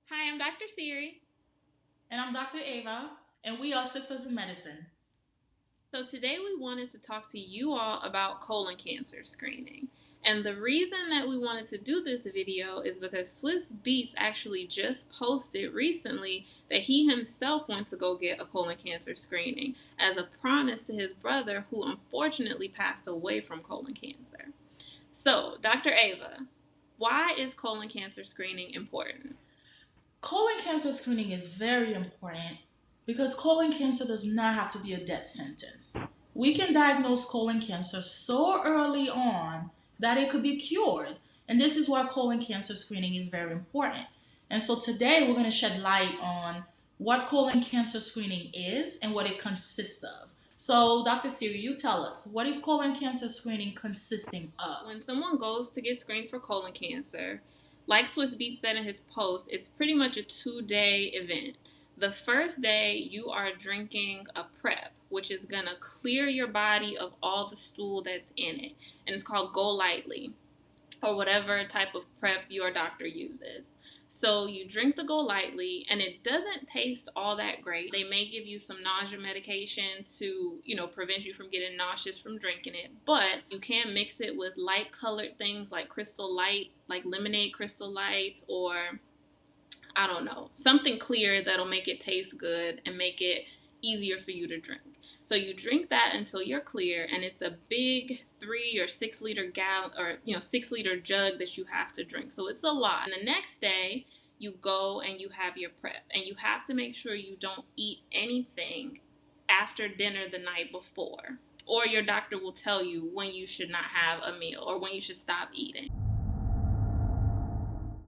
Hi, I'm Dr. Ciri. And I'm Dr. Ava, and we are Sisters in Medicine. So, today we wanted to talk to you all about colon cancer screening. And the reason that we wanted to do this video is because Swizz Beats actually just posted recently that he himself went to go get a colon cancer screening as a promise to his brother who unfortunately passed away from colon cancer. So, Dr. Ava, why is colon cancer screening important? Colon cancer screening is very important because colon cancer does not have to be a death sentence. We can diagnose colon cancer so early on that it could be cured. And this is why colon cancer screening is very important. And so today we're going to shed light on what colon cancer screening is and what it consists of. So, Dr. Siri, you tell us, what is colon cancer screening consisting of? When someone goes to get screened for colon cancer, like Swiss Beat said in his post, it's pretty much a 2-day event. The first day, you are drinking a prep, which is going to clear your body of all the stool that's in it. And it's called Go Lightly, or whatever type of prep your doctor uses. So you drink the Go Lightly, and it doesn't taste all that great. They may give you some nausea medication to, prevent you from getting nauseous from drinking it, but you can mix it with light colored things like Crystal Light, like lemonade Crystal Light, or I don't know, something clear that'll make it taste good and make it easier for you to drink. So you drink that until you're clear, and it's a big 3 or 6 liter gallon, or 6 liter jug that you have to drink. So it's a lot. And the next day, you go and you have your prep, and you have to make sure you don't eat anything after dinner the night before, or your doctor will tell you when you should not have a meal or when you should stop eating.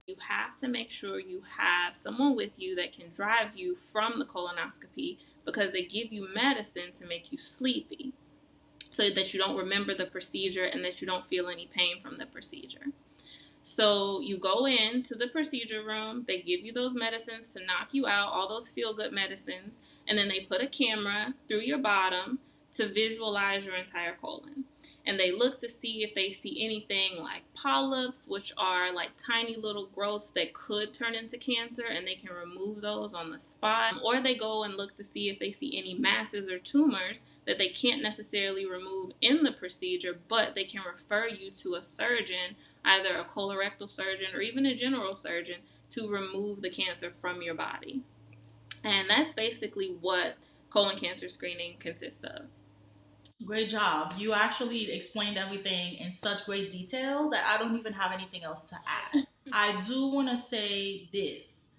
You have to make sure you have someone with you that can drive you from the colonoscopy, because they give you medicine to make you sleepy so that you don't remember the procedure and that you don't feel any pain from the procedure. So you go into the procedure room, they give you those medicines to knock you out, all those feel good medicines, and then they put a camera through your bottom to visualize your entire colon. And they look to see if they see anything like polyps, which are like tiny little growths that could turn into cancer, and they can remove those on the spot. Or they go and look to see if they see any masses or tumors that they can't necessarily remove in the procedure, but they can refer you to a surgeon, either a colorectal surgeon or even a general surgeon, to remove the cancer from your body. And that's basically what colon cancer screening consists of. Great job. You actually explained everything in such great detail that I don't even have anything else to add. I do want to say this.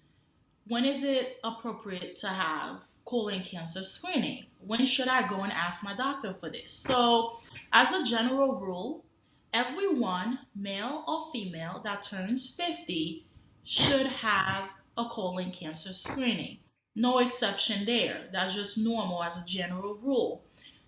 When is it appropriate to have colon cancer screening? When should I go and ask my doctor for this? So, as a general rule, everyone, male or female, that turns 50 should have a colon cancer screening. No exception there. That's just normal as a general rule.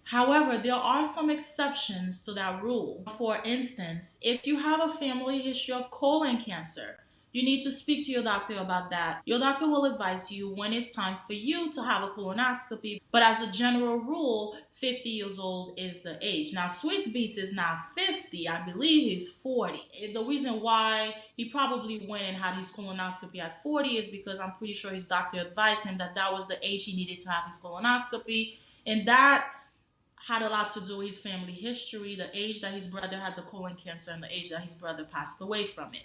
However, there are some exceptions to that rule. For instance, if you have a family history of colon cancer, you need to speak to your doctor about that. Your doctor will advise you when it's time for you to have a colonoscopy. But as a general rule, 50 years old is the age. Now, Swizz Beats is not 50. I believe he's 40. The reason why he probably went and had his colonoscopy at 40 is because I'm pretty sure his doctor advised him that that was the age he needed to have his colonoscopy. And that had a lot to do with his family history, the age that his brother had the colon cancer, and the age that his brother passed away from it.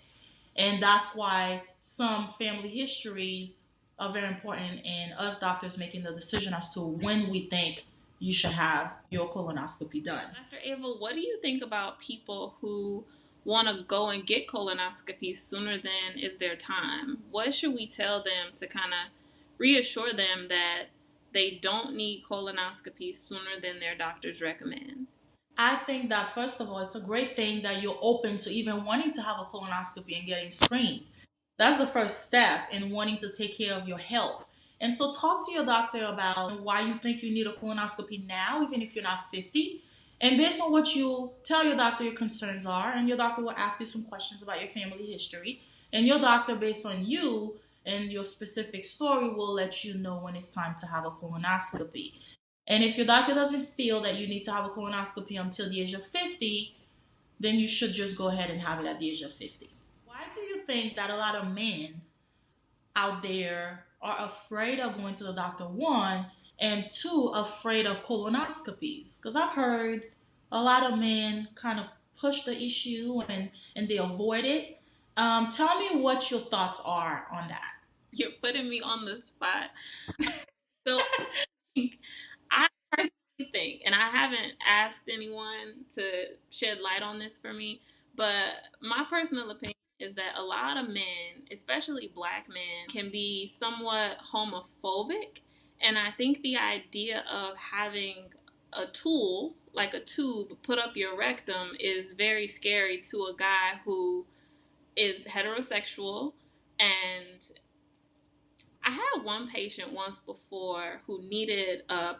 And that's why some family histories are very important in us doctors making the decision as to when we think you should have your colonoscopy done. Dr. Ava, what do you think about people who want to go and get colonoscopies sooner than is their time? What should we tell them to kind of reassure them that they don't need colonoscopies sooner than their doctors recommend? I think that first of all, it's a great thing that you're open to even wanting to have a colonoscopy and getting screened. That's the first step in wanting to take care of your health. And so talk to your doctor about why you think you need a colonoscopy now, even if you're not 50. And based on what you tell your doctor your concerns are, and your doctor will ask you some questions about your family history, and your doctor, based on you and your specific story, will let you know when it's time to have a colonoscopy. And if your doctor doesn't feel that you need to have a colonoscopy until the age of 50, then you should just go ahead and have it at the age of 50. Why do you think that a lot of men out there are afraid of going to the doctor, one, and two, afraid of colonoscopies. Because I've heard a lot of men kind of push the issue and they avoid it. Tell me what your thoughts are on that. You're putting me on the spot. So I think, I personally think, and I haven't asked anyone to shed light on this for me, but my personal opinion is that a lot of men, especially black men, can be somewhat homophobic. And I think the idea of having a tool, like a tube, put up your rectum is very scary to a guy who is heterosexual. And I had one patient once before who needed a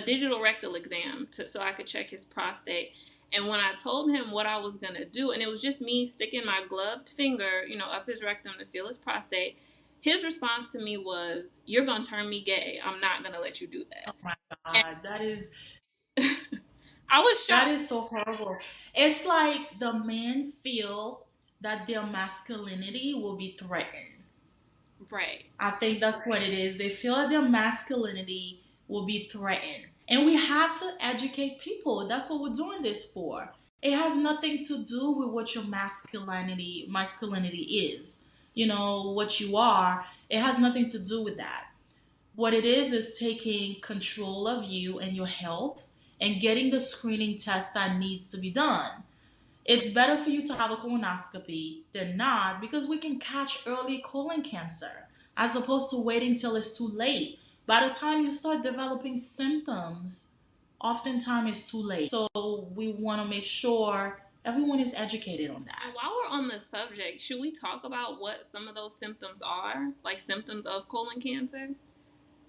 digital rectal exam so I could check his prostate. And when I told him what I was gonna do, and it was just me sticking my gloved finger, up his rectum to feel his prostate, his response to me was, "You're gonna turn me gay. I'm not gonna let you do Oh that." my And God, that is I was that shocked. is so horrible. It's like the men feel that their masculinity will be threatened. Right. I think that's what it is. They feel that their masculinity will be threatened. And we have to educate people. That's what we're doing this for. It has nothing to do with what your masculinity is. You know, what you are. It has nothing to do with that. What it is taking control of you and your health and getting the screening test that needs to be done. It's better for you to have a colonoscopy than not because we can catch early colon cancer as opposed to waiting till it's too late. By the time you start developing symptoms, oftentimes it's too late. So we want to make sure everyone is educated on that. And while we're on the subject, should we talk about what some of those symptoms are, like symptoms of colon cancer?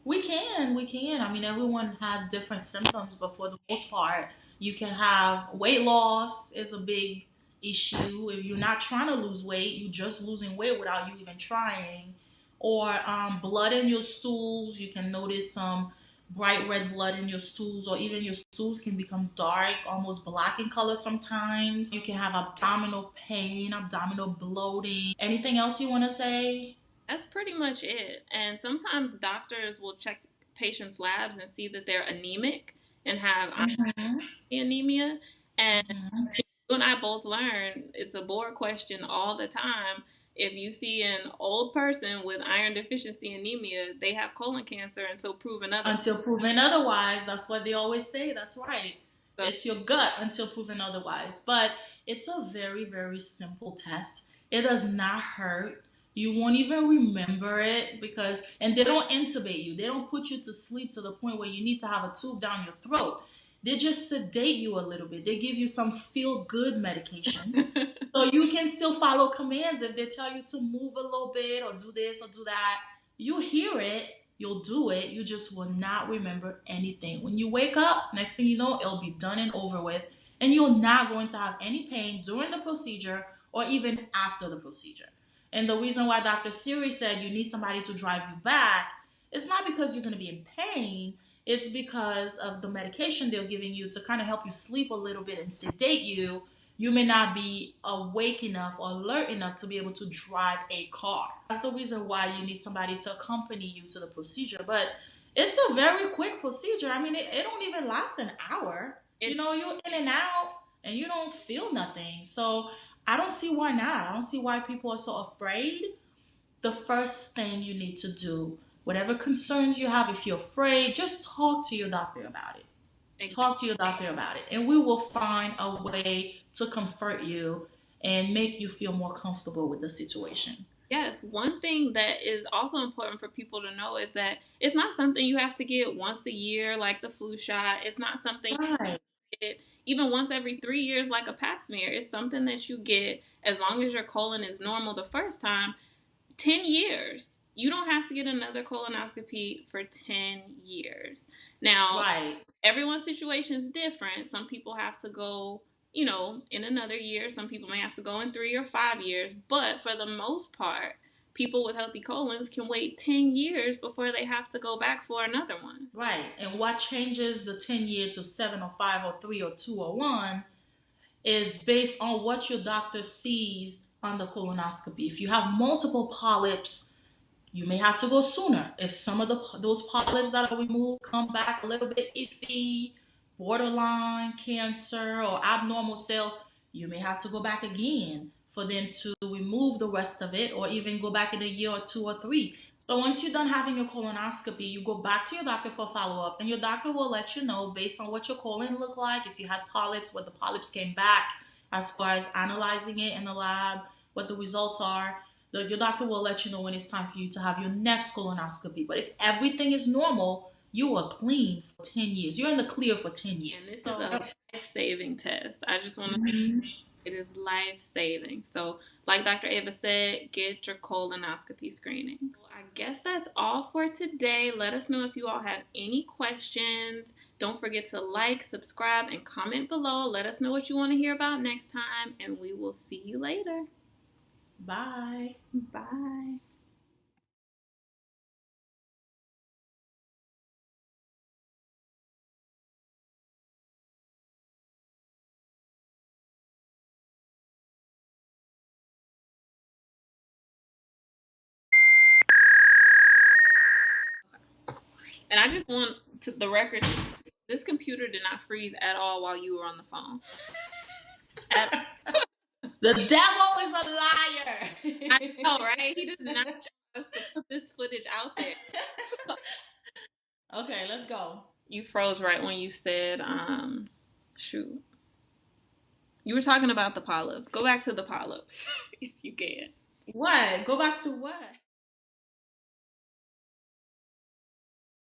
We can. I mean, everyone has different symptoms, but for the most part, you can have weight loss is a big issue. If you're not trying to lose weight, you're just losing weight without you even trying. Or blood in your stools. You can notice some bright red blood in your stools, or even your stools can become dark, almost black in color sometimes. You can have abdominal pain, abdominal bloating. Anything else you want to say? That's pretty much it. And sometimes doctors will check patients' labs and see that they're anemic and have iron Hmm. anemia. And Hmm. you and I both learn it's a board question all the time. If you see an old person with iron deficiency anemia, they have colon cancer until proven otherwise. Until proven otherwise. That's what they always say. That's right. So It's your gut until proven otherwise. But it's a very, very simple test. It does not hurt. You won't even remember it because, and they don't intubate you. They don't put you to sleep to the point where you need to have a tube down your throat. They just sedate you a little bit. They give you some feel good medication so you can still follow commands if they tell you to move a little bit or do this or do that. You hear it, you'll do it, you just will not remember anything. When you wake up, next thing you know, it'll be done and over with, and you're not going to have any pain during the procedure or even after the procedure. And the reason why Dr. Ciri said you need somebody to drive you back is not because you're going to be in pain, it's because of the medication they're giving you to kind of help you sleep a little bit and sedate you. You may not be awake enough or alert enough to be able to drive a car. That's the reason why you need somebody to accompany you to the procedure. But it's a very quick procedure. I mean, it don't even last an hour. You it, know, you're in and out and you don't feel nothing. So I don't see why not. I don't see why people are so afraid. The first thing you need to do, whatever concerns you have, if you're afraid, just talk to your doctor about it. exactly. Talk to your doctor about it, and we will find a way to comfort you and make you feel more comfortable with the situation. Yes, one thing that is also important for people to know is that it's not something you have to get once a year like the flu shot. It's not something Right, you get even once every 3 years like a pap smear. It's something that you get as long as your colon is normal the first time. 10 years. You don't have to get another colonoscopy for 10 years. Now, right, everyone's situation is different. Some people have to go, in another year. Some people may have to go in 3 or 5 years. But for the most part, people with healthy colons can wait 10 years before they have to go back for another one. right. And what changes the 10 year to 7 or 5 or 3 or 2 or 1 is based on what your doctor sees on the colonoscopy. If you have multiple polyps, you may have to go sooner. If some of those polyps that are removed come back a little bit iffy, borderline cancer or abnormal cells, you may have to go back again for them to remove the rest of it, or even go back in a year or 2 or 3. So once you're done having your colonoscopy, you go back to your doctor for follow up, and your doctor will let you know based on what your colon looked like, if you had polyps, what the polyps came back, as far as analyzing it in the lab, what the results are. Your doctor will let you know when it's time for you to have your next colonoscopy. But if everything is normal, you are clean for 10 years. You're in the clear for 10 And years. this is a So, life-saving test. I just want to make mhm. sure it is life-saving. So, like Dr. Ava said, get your colonoscopy screenings. I guess that's all for today. Let us know if you all have any questions. Don't forget to like, subscribe, and comment below. Let us know what you want to hear about next time, and we will see you later. Bye. Bye. And I just want the record to this computer did not freeze at all while you were on the phone. At The devil is a I liar. know, right? He does not want us to put this footage out there. Okay, let's go. You froze right when you said, shoot. You were talking about the polyps. Go back to the polyps if you can. What? Go back to what?